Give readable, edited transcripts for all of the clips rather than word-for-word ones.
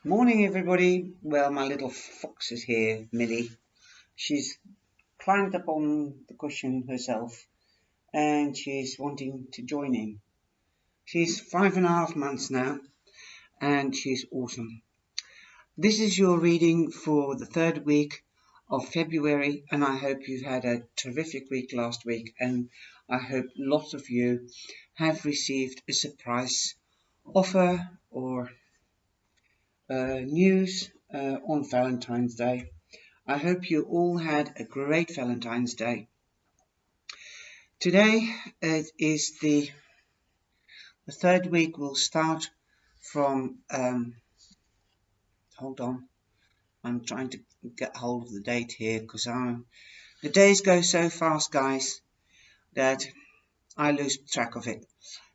Morning, everybody. Well, my little fox is here, Millie. She's climbed up on the cushion herself and she's wanting to join in. She's 5.5 months now and she's awesome. This is your reading for the third week of February, and I hope you've had a terrific week last week, and I hope lots of you have received a surprise offer or news on Valentine's Day. I hope you all had a great Valentine's Day. Today is the third week. Will start from, hold on, I'm trying to get hold of the date here because the days go so fast, guys, that I lose track of it.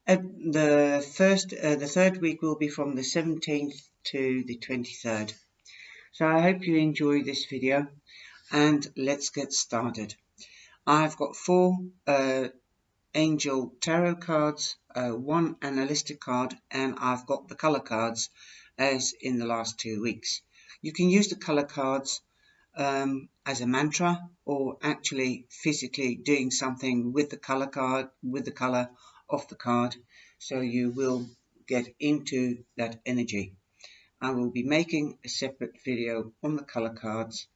The third week will be from the 17th to the 23rd. So I hope you enjoy this video, and let's get started. I've got four angel tarot cards, one analytic card, and I've got the color cards as in the last 2 weeks. You can use the color cards as a mantra, or actually physically doing something with the color card, with the color of the card, so you will get into that energy. I will be making a separate video on the color cards,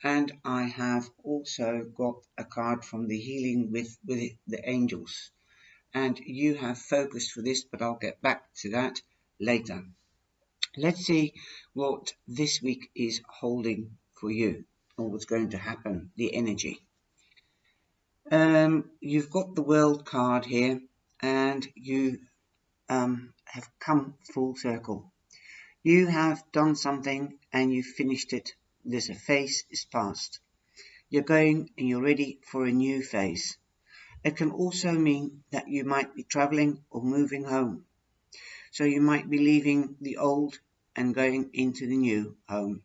and I have also got a card from the healing with the angels, and you have focused for this, but I'll get back to that later. Let's see what this week is holding for you, or what's going to happen, the energy. You've got the World card here, and you have come full circle. You have done something and you've finished it. There's a phase is past. You're going and you're ready for a new phase. It can also mean that you might be traveling or moving home. So you might be leaving the old and going into the new home.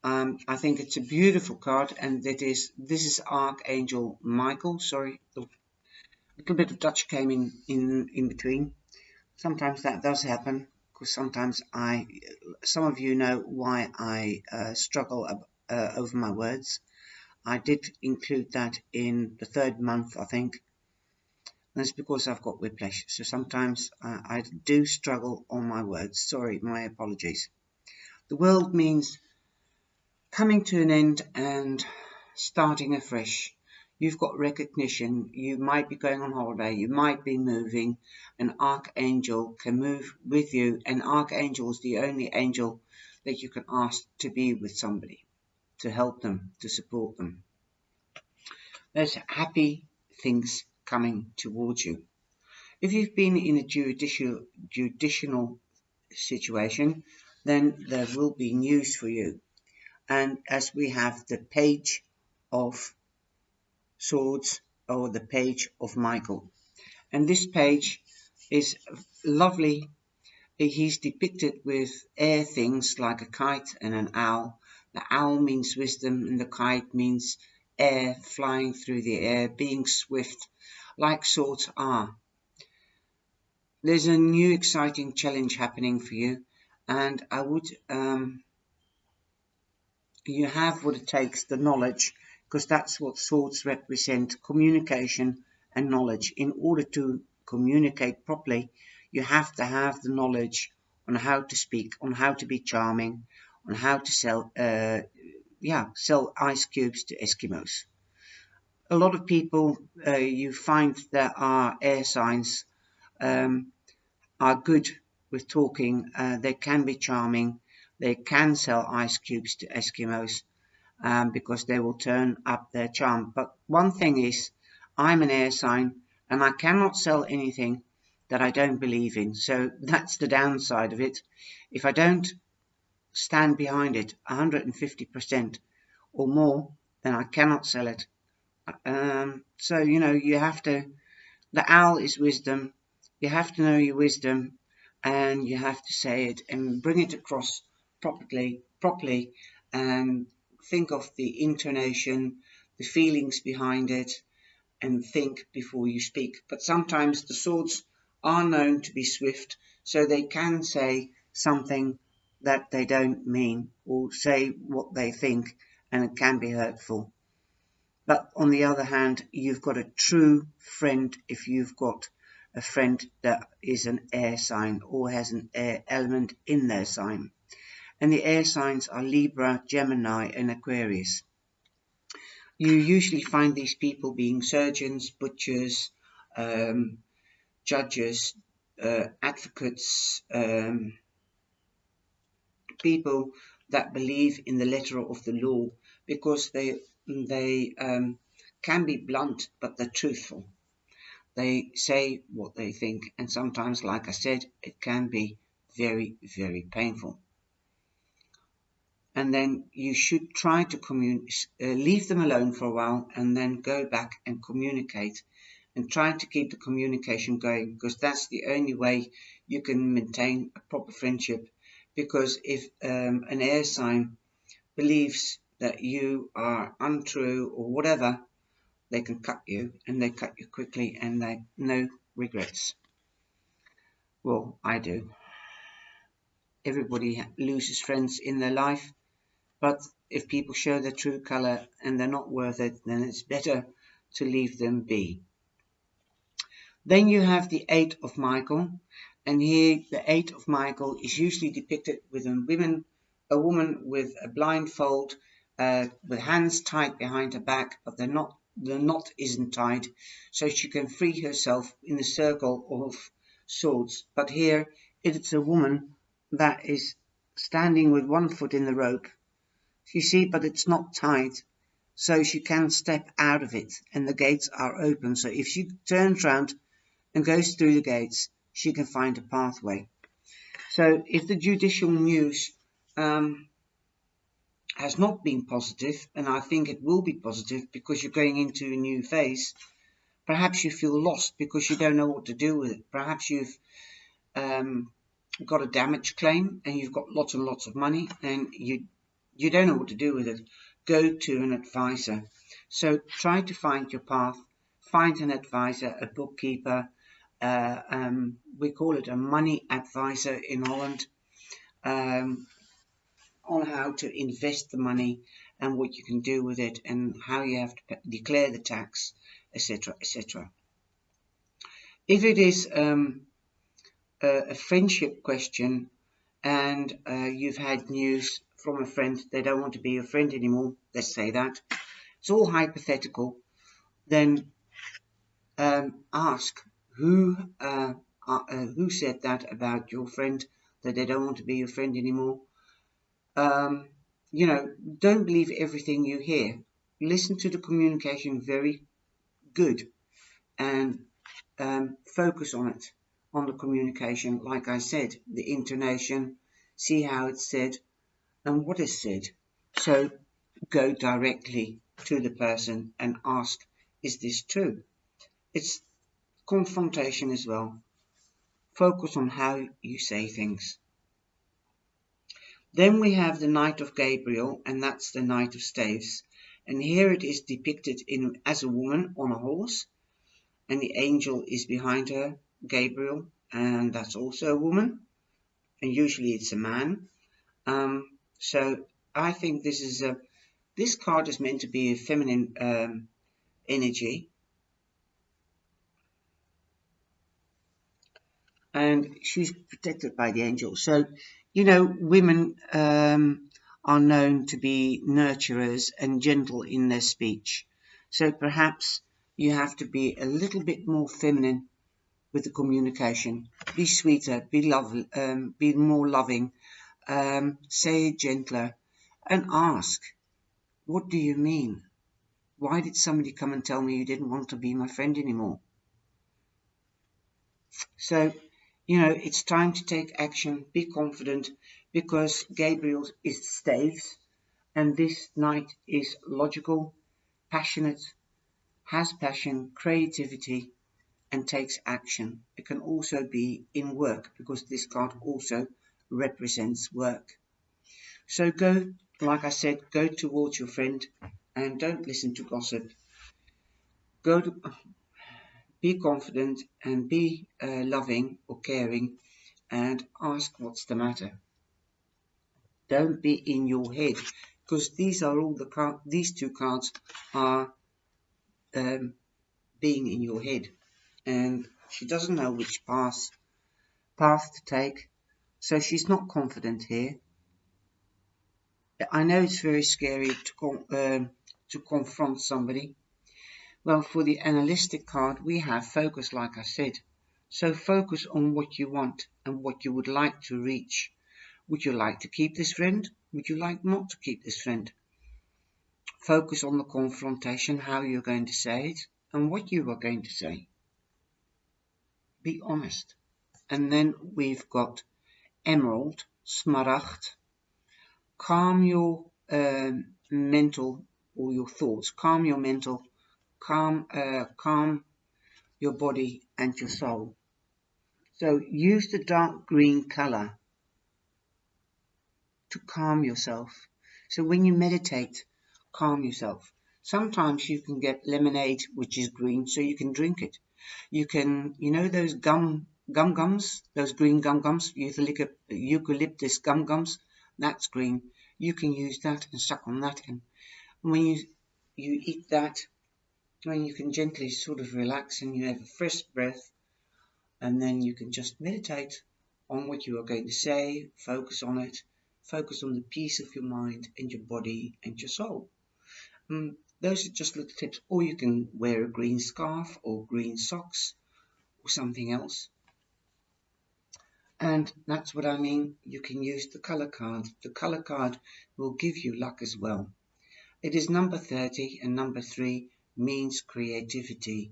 I think it's a beautiful card, and this is Archangel Michael. Sorry, a little bit of Dutch came in between. Sometimes that does happen, because sometimes some of you know why I struggle over my words. I did include that in the third month, I think. That's because I've got whiplash, so sometimes I do struggle on my words. Sorry, my apologies. The world means coming to an end and starting afresh. You've got recognition. You might be going on holiday. You might be moving. An archangel can move with you. An archangel is the only angel that you can ask to be with somebody, to help them, to support them. There's happy things coming towards you. If you've been in a judicial situation, then there will be news for you. And as we have the Page of Swords, or the Page of Michael, and this page is lovely. He's depicted with air things like a kite and an owl. The owl means wisdom, and the kite means air, flying through the air, being swift, like swords are. There's a new exciting challenge happening for you, and I would you have what it takes, the knowledge, because that's what swords represent, communication and knowledge. In order to communicate properly, you have to have the knowledge on how to speak, on how to be charming, on how to sell ice cubes to Eskimos. A lot of people you find that are air signs are good with talking. They can be charming. They can sell ice cubes to Eskimos because they will turn up their charm. But one thing is, I'm an air sign and I cannot sell anything that I don't believe in. So that's the downside of it. If I don't stand behind it 150% or more, then I cannot sell it. So, you have to, the owl is wisdom. You have to know your wisdom, and you have to say it and bring it across properly, and think of the intonation, the feelings behind it, and think before you speak. But sometimes the swords are known to be swift, so they can say something that they don't mean or say what they think, and it can be hurtful. But on the other hand, you've got a true friend if you've got a friend that is an air sign or has an air element in their sign. And the air signs are Libra, Gemini, and Aquarius. You usually find these people being surgeons, butchers, judges, advocates, people that believe in the letter of the law, because they can be blunt, but they're truthful. They say what they think, and sometimes, like I said, it can be very, very painful. And then you should try to leave them alone for a while, and then go back and communicate, and try to keep the communication going, because that's the only way you can maintain a proper friendship. Because if an air sign believes that you are untrue or whatever, they can cut you, and they cut you quickly, and they no regrets. Well, I do. Everybody loses friends in their life, but if people show their true color and they're not worth it, then it's better to leave them be. Then you have the Eight of Michael, and here the Eight of Michael is usually depicted with a woman with a blindfold, with hands tied behind her back, but the knot isn't tied, so she can free herself in the circle of swords. But here it's a woman that is standing with one foot in the rope, you see, but it's not tied, so she can step out of it, and the gates are open, so if she turns round and goes through the gates, she can find a pathway. So if the judicial news has not been positive, and I think it will be positive because you're going into a new phase, perhaps you feel lost because you don't know what to do with it. Perhaps you've got a damage claim and you've got lots and lots of money and you don't know what to do with it. Go to an advisor. So try to find your path. Find an advisor, a bookkeeper. We call it a money advisor in Holland, on how to invest the money and what you can do with it and how you have to declare the tax, etc., etc. If it is a friendship question and you've had news from a friend, they don't want to be your friend anymore, let's say that, it's all hypothetical, then ask who said that about your friend, that they don't want to be your friend anymore. Don't believe everything you hear. Listen to the communication very good and focus on it, on the communication. Like I said, the intonation, see how it's said and what is said. So go directly to the person and ask, is this true? It's confrontation as well. Focus on how you say things. Then we have the Knight of Gabriel, and that's the Knight of Staves. And here it is depicted as a woman on a horse, and the angel is behind her, Gabriel, and that's also a woman, and usually it's a man. So I think this card is meant to be a feminine energy, and she's protected by the angel. So, women are known to be nurturers and gentle in their speech. So perhaps you have to be a little bit more feminine with the communication. Be sweeter, be more loving, say it gentler, and ask, what do you mean? Why did somebody come and tell me you didn't want to be my friend anymore? So, it's time to take action, be confident, because Gabriel is staves, and this knight is logical, passionate, has passion, creativity, and takes action. It can also be in work, because this card also represents work. So go, like I said, go towards your friend and don't listen to gossip. Be confident and be loving or caring and ask what's the matter. Don't be in your head, because these are all the these two cards are being in your head, and she doesn't know which path to take, so she's not confident here. I know it's very scary to confront somebody. Well, for the analytic card, we have focus, like I said. So focus on what you want and what you would like to reach. Would you like to keep this friend? Would you like not to keep this friend? Focus on the confrontation, how you're going to say it, and what you are going to say. Be honest. And then we've got Emerald, Smaragd. Calm your mental, or your thoughts. Calm your mental. Calm your body and your soul. So use the dark green color to calm yourself. So when you meditate, calm yourself. Sometimes you can get lemonade, which is green, so you can drink it. You can, you know those gums, those green gums, eucalyptus gums, that's green. You can use that and suck on that, and when you eat that, when you can gently sort of relax and you have a fresh breath, and then you can just meditate on what you are going to say, focus on it, focus on the peace of your mind and your body and your soul. Those are just little tips. Or you can wear a green scarf or green socks or something else. And that's what I mean. You can use the color card. The color card will give you luck as well. It is number 30, and number 3 means creativity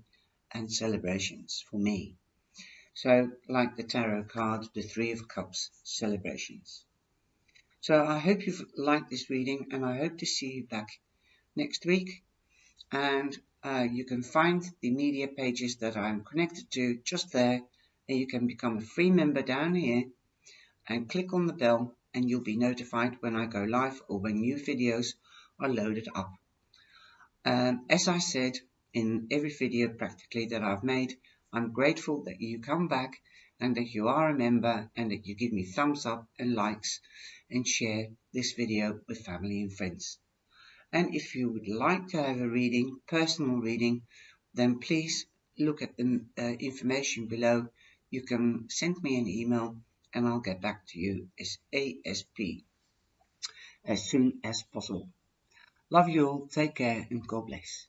and celebrations for me. So, like the tarot card, the 3 of Cups, celebrations. So I hope you've liked this reading, and I hope to see you back next week. And you can find the media pages that I'm connected to just there, and you can become a free member down here and click on the bell, and you'll be notified when I go live or when new videos are loaded up. As I said in every video practically that I've made, I'm grateful that you come back and that you are a member and that you give me thumbs up and likes and share this video with family and friends. And if you would like to have a reading, personal reading, then please look at the information below. You can send me an email and I'll get back to you ASAP, as soon as possible. Love you all, take care, and God bless.